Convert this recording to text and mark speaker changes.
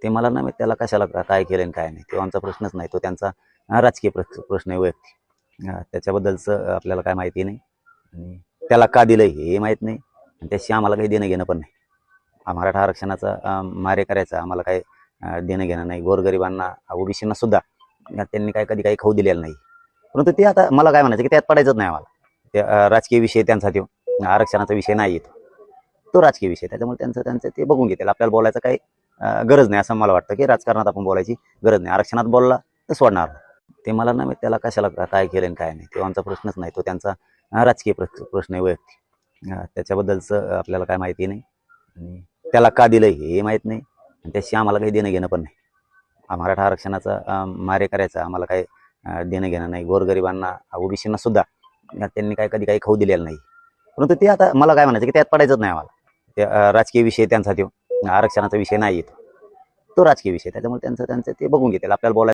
Speaker 1: ते मला नाही माहित त्याला कशाला काय केलं आणि काय नाही, तो आमचा प्रश्नच नाही. तो त्यांचा राजकीय प्रश्न आहे वैयक्तिक. त्याच्याबद्दलचं आपल्याला काय माहिती नाही आणि त्याला का दिलं हे माहीत नाही आणि त्याशी आम्हाला काही देणं घेणं पण नाही. मराठा आरक्षणाचा मारे करायचा आम्हाला काही देणं घेणं नाही. गोरगरिबांना ओबीसींना सुद्धा त्यांनी काय कधी काही खाऊ दिलेलं नाही. परंतु ते आता मला काय म्हणायचं की त्यात पडायचंच नाही आम्हाला. ते राजकीय विषय त्यांचा तो आरक्षणाचा विषय नाही येतो, तो राजकीय विषय. त्याच्यामुळे त्यांचं ते बघून घेतील. आपल्याला बोलायचं काही गरज नाही असं मला वाटतं की राजकारणात आपण बोलायची गरज नाही. आरक्षणात बोलला तर सोडणार. ते मला नाही माहित त्याला कशाला काय केलं आणि काय नाही, तो आमचा प्रश्नच नाही. तो त्यांचा राजकीय प्रश्न आहे वैयक्तिक. त्याच्याबद्दलचं आपल्याला काय माहिती नाही आणि त्याला का दिलं हे माहीत नाही आणि त्याशी आम्हाला काही देणं घेणं पण नाही. मराठा आरक्षणाचा मारे करायचा आम्हाला काही देणं घेणं नाही. गोरगरिबांना ओबीसींना सुद्धा त्यांनी काय कधी काही खाऊ दिलेलं नाही. परंतु ते आता मला काय म्हणायचं की त्यात पडायचंच नाही आम्हाला. ते राजकीय विषय त्यांचा तो आरक्षणाचा विषय नाही येतो, तो राजकीय विषय. त्याच्यामुळे त्यांचं ते बघून घेतील. आपल्याला बोलायचं